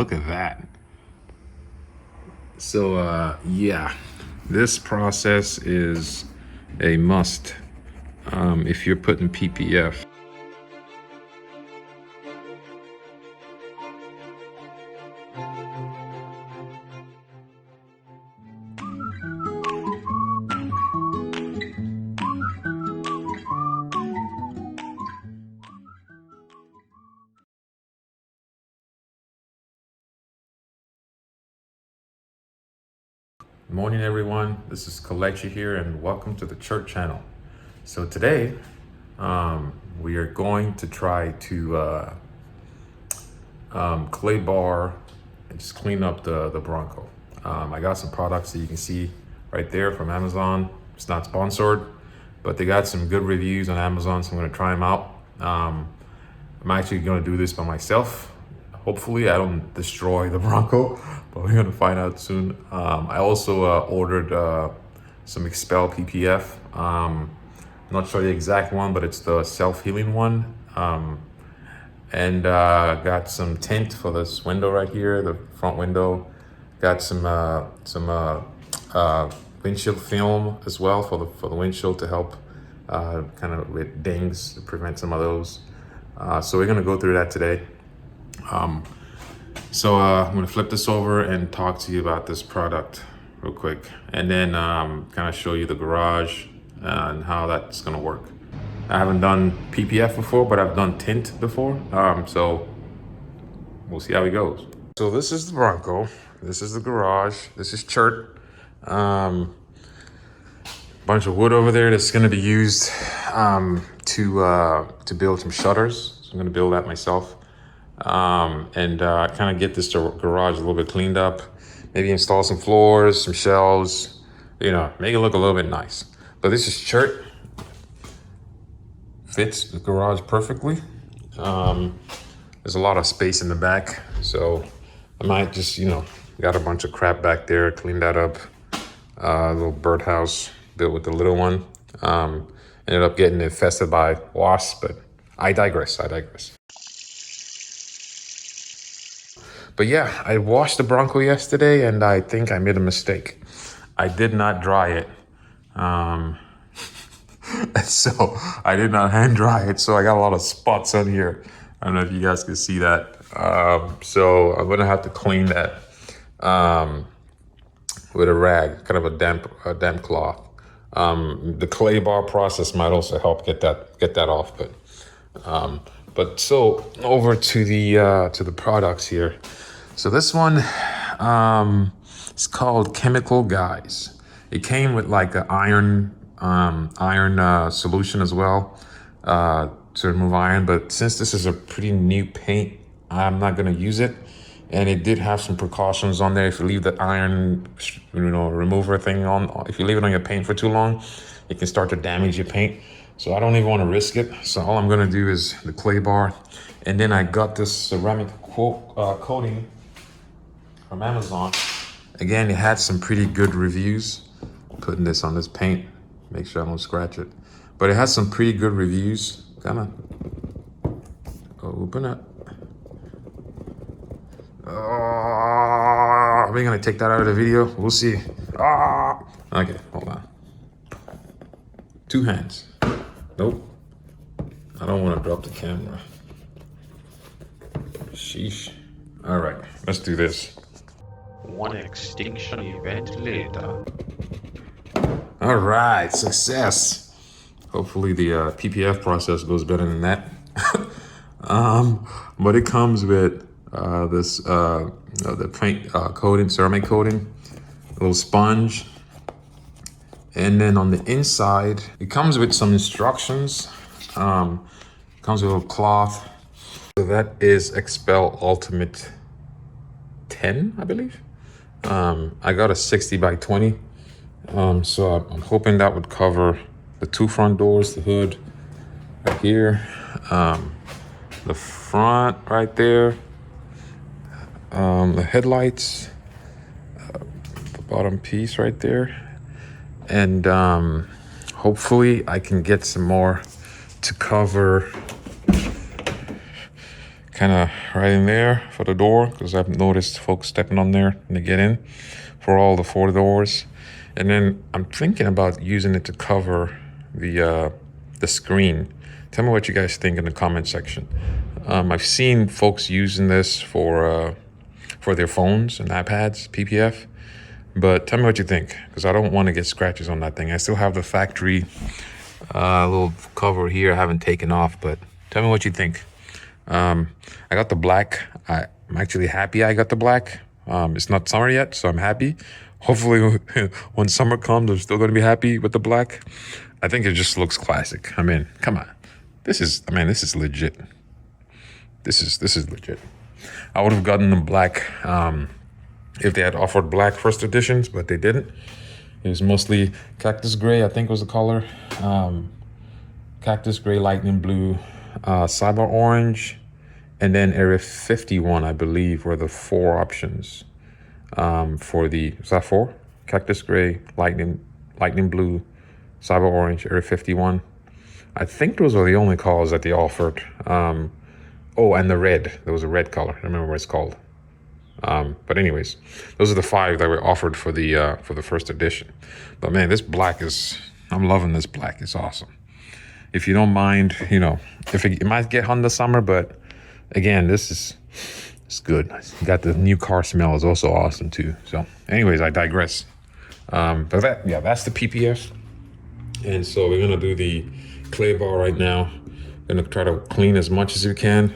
look at that. So yeah, this process is a must if you're putting PPF. Morning everyone, this is Kalechi here and welcome to the Church channel. So today we are going to try to clay bar and just clean up the Bronco. I got some products that you can see right there from Amazon. It's not sponsored, but they got some good reviews on Amazon, so I'm going to try them out. I'm actually going to do this by myself. Hopefully I don't destroy the Bronco, but we're gonna find out soon. I also ordered some Expel PPF. I'm not sure the exact one, but it's the self-healing one. And got some tint for this window right here, the front window. Got some windshield film as well for the windshield to help kind of with dings, to prevent some of those. So we're gonna go through that today. So I'm gonna flip this over and talk to you about this product real quick, and then kind of show you the garage and how that's gonna work. I haven't done PPF before, but I've done tint before, so we'll see how it goes. So this is the Bronco, this is the garage, this is Chert. Bunch of wood over there that's gonna be used to build some shutters. So I'm gonna build that myself. And kind of get this garage a little bit cleaned up, maybe install some floors, some shelves, you know, make it look a little bit nice. But this is Chert, fits the garage perfectly. There's a lot of space in the back, so I might just, you know, got a bunch of crap back there, clean that up. A little birdhouse built with the little one. Ended up getting infested by wasps, but I digress. But yeah, I washed the Bronco yesterday and I think I made a mistake. I did not dry it. So I did not hand dry it. So I got a lot of spots on here. I don't know if you guys can see that. So I'm gonna have to clean that with a rag, kind of a damp cloth. The clay bar process might also help get that off. But so over to the products here. So this one is called Chemical Guys. It came with like an iron solution as well to remove iron. But since this is a pretty new paint, I'm not gonna use it. And it did have some precautions on there. If you leave the iron, remover thing on, if you leave it on your paint for too long, it can start to damage your paint. So I don't even want to risk it. So all I'm gonna do is the clay bar. And then I got this ceramic coating from Amazon. Again, it had some pretty good reviews. Putting this on this paint, make sure I don't scratch it. But it has some pretty good reviews. Kinda open it. Are we gonna take that out of the video? We'll see. Okay, hold on. 2 hands. Nope. I don't want to drop the camera. Sheesh. All right, let's do this. One extinction event later. All right, success. Hopefully the PPF process goes better than that. But it comes with the paint coating, ceramic coating, a little sponge. And then on the inside, it comes with some instructions. Comes with a little cloth. So that is Expel Ultimate 10, I believe. I got a 60 by 20. So I'm hoping that would cover the 2 front doors, the hood right here, the front right there, the headlights, the bottom piece right there. And hopefully I can get some more to cover kind of right in there for the door, because I've noticed folks stepping on there when they get in for all the 4 doors. And then I'm thinking about using it to cover the screen. Tell me what you guys think in the comment section. I've seen folks using this for their phones and iPads, PPF. But tell me what you think, because I don't want to get scratches on that thing. I still have the factory little cover here I haven't taken off, but tell me what you think. I got the black. I'm actually happy I got the black. It's not summer yet, so I'm happy. Hopefully when summer comes, I'm still going to be happy with the black. I think it just looks classic. I mean, come on. This is legit. This is legit. I would have gotten the black if they had offered black first editions, but they didn't. It was mostly cactus gray, I think was the color. Cactus gray, lightning blue, cyber orange, and then Area 51, I believe, were the 4 options for the, is that 4? Cactus gray, lightning blue, cyber orange, Area 51. I think those were the only colors that they offered. Oh, and the red. There was a red color. I don't remember what it's called. But anyways, those are the 5 that were offered for the first edition. But man, this black I'm loving this black. It's awesome. If you don't mind, if it might get hot in the summer, but again, it's good. You got the new car smell is also awesome too. So anyways, I digress. But that's the PPF. And so we're gonna do the clay bar right now. Gonna try to clean as much as we can.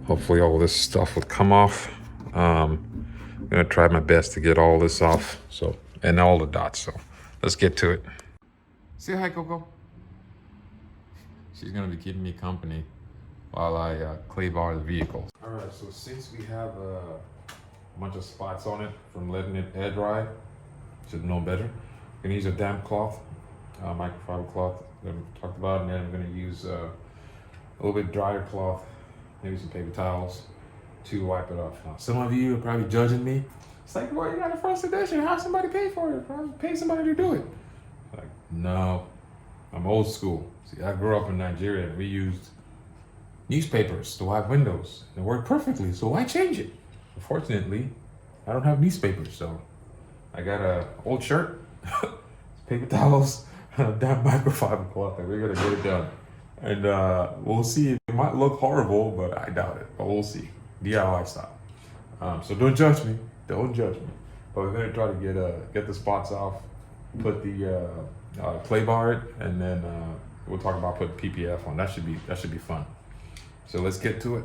Hopefully all this stuff will come off. I'm gonna try my best to get all this off. So, and all the dots. So let's get to it. Say hi, Coco. She's gonna be keeping me company while I clay bar the vehicle. All right, so since we have a bunch of spots on it from letting it air dry, should know better. I'm gonna use a damp cloth, microfiber cloth that we talked about, and then I'm gonna use a little bit drier cloth, maybe some paper towels to wipe it off. Now, some of you are probably judging me. It's like, well, you got a first edition. How's somebody pay for it? Pay somebody to do it. Like, no, I'm old school. See, I grew up in Nigeria and we used newspapers to wipe windows. It worked perfectly, so why change it? Unfortunately, I don't have newspapers, so I got a old shirt, paper towels, and a damn microfiber cloth, and we're gonna get it done. And we'll see. It might look horrible, but I doubt it. But we'll see. DIY style. So don't judge me. Don't judge me. But we're gonna try to get the spots off, put the clay bar it, and then we'll talk about putting PPF on. That should be fun. So let's get to it.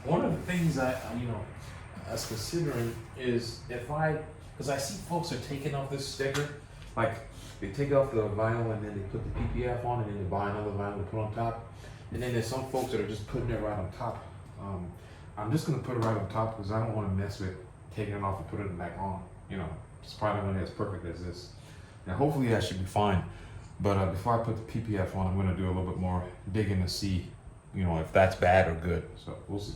One of the things I was considering is because I see folks are taking off this sticker, like they take off the vinyl and then they put the PPF on and then they buy another vinyl to put on top. And then there's some folks that are just putting it right on top. I'm just gonna put it right on top because I don't want to mess with taking it off and putting it back on. It's probably not as perfect as this. Now hopefully that should be fine. But before I put the PPF on, I'm gonna do a little bit more digging to see, if that's bad or good. So we'll see.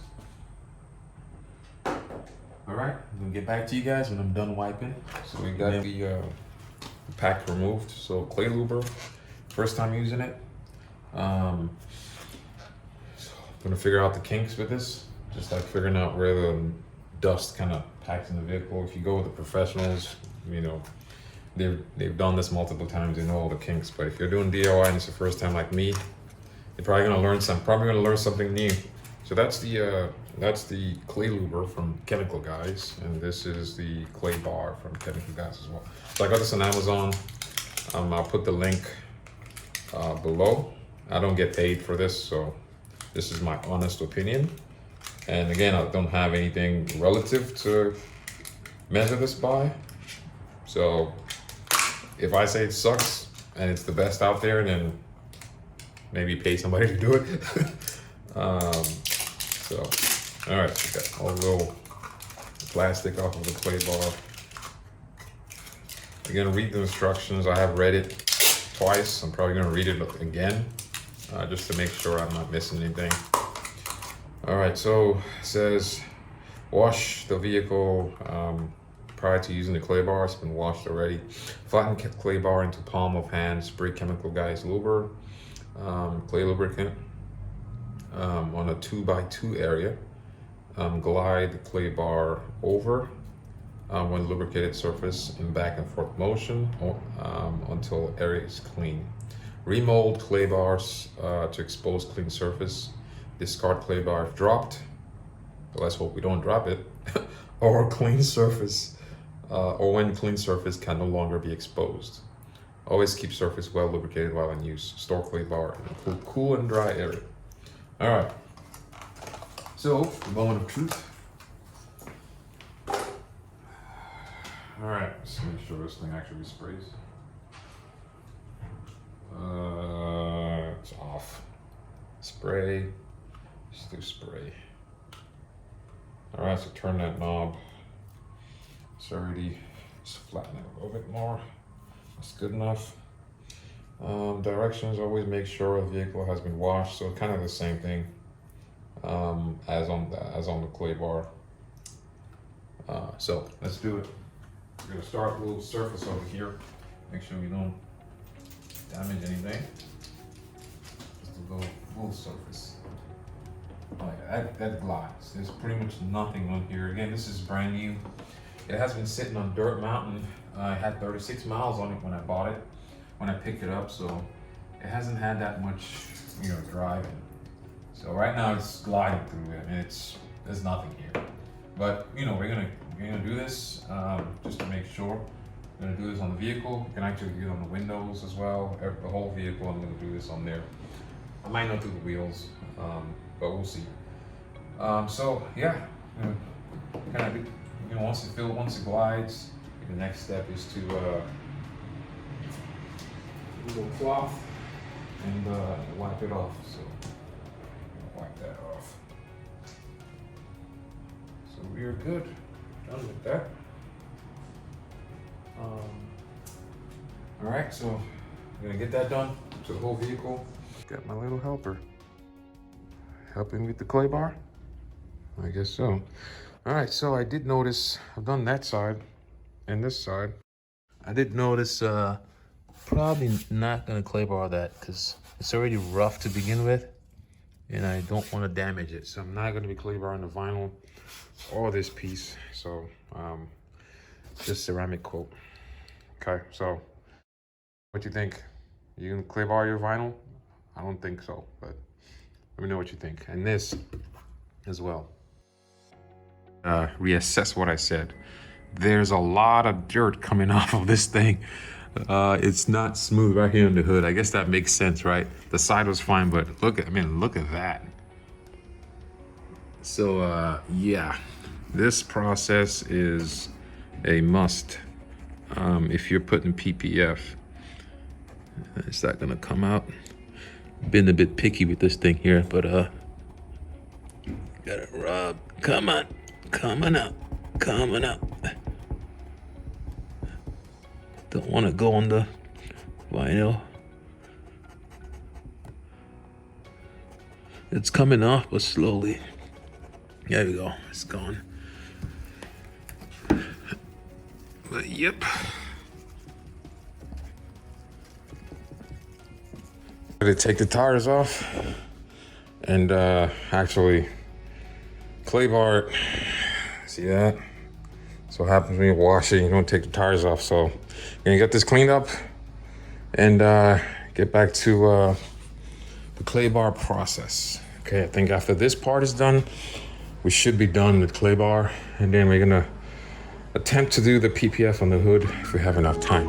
All right, I'm gonna get back to you guys when I'm done wiping. So we got the pack removed. So clay Lubber, first time using it. So I'm gonna figure out the kinks with this. Just like figuring out where the dust kind of packs in the vehicle. If you go with the professionals, they've done this multiple times. They know all the kinks. But if you're doing DIY and it's the first time like me, you're probably gonna learn something new. So that's the clay Lubber from Chemical Guys, and this is the clay bar from Chemical Guys as well. So I got this on Amazon. I'll put the link below. I don't get paid for this, so this is my honest opinion. And again, I don't have anything relative to measure this by. So if I say it sucks and it's the best out there, then maybe pay somebody to do it. So, all right, okay. I'll go the plastic off of the clay bar. You're gonna read the instructions. I have read it twice. I'm probably gonna read it again, just to make sure I'm not missing anything. All right, so it says, wash the vehicle prior to using the clay bar. It's been washed already. Flatten clay bar into palm of hand. Spray chemical guys Lubber, clay lubricant on a 2x2 area. Glide the clay bar over when lubricated surface in back and forth motion until area is clean. Remold clay bars to expose clean surface. Discard clay bar if dropped. Well, let's hope we don't drop it. Or clean surface, or when clean surface can no longer be exposed. Always keep surface well lubricated while in use. Store clay bar in a cool and dry area. All right. So, the moment of truth. All right, let's make sure this thing actually sprays. It's off. Spray. Just do spray. All right, so turn that knob. It's already, just flatten it a little bit more. That's good enough. Directions, always make sure the vehicle has been washed. So kind of the same thing as on the clay bar. So let's do it. We're gonna start with a little surface over here. Make sure we don't damage anything. Just a little surface. Oh yeah, that glides. There's pretty much nothing on here. Again, this is brand new. It has been sitting on dirt mountain. I had 36 miles on it when I bought it, when I picked it up, so it hasn't had that much, driving. So right now it's gliding through it. I mean, there's nothing here. But we're gonna do this just to make sure. We're gonna do this on the vehicle. You can actually do it on the windows as well. The whole vehicle, I'm gonna do this on there. I might not do the wheels, but we'll see. So yeah, kind of once it glides, the next step is to do a little cloth and wipe it off. So wipe that off. So we are good. Done with that. All right, so I'm gonna get that done to the whole vehicle. Got my little helper helping with the clay bar. I guess so. All right, so I did notice, I've done that side and this side. I did notice probably not gonna clay bar that because it's already rough to begin with and I don't want to damage it. So I'm not gonna be clay barring the vinyl or this piece. So just ceramic coat. Okay, so what you think? You gonna clay bar your vinyl? I don't think so, but let me know what you think. And this as well. Reassess what I said. There's a lot of dirt coming off of this thing. It's not smooth right here on the hood. I guess that makes sense, right? The side was fine, but look at that. So yeah, this process is a must. If you're putting PPF, it's not gonna come out. Been a bit picky with this thing here, but gotta rub. Come on, coming up. Don't want to go on the vinyl. It's coming off, but slowly. There we go. It's gone. But yep. To take the tires off and actually clay bar it. See that? So what happens when you wash it, you don't take the tires off. So you're gonna get this cleaned up and get back to the clay bar process. Okay, I think after this part is done, we should be done with clay bar, and then we're gonna attempt to do the PPF on the hood if we have enough time.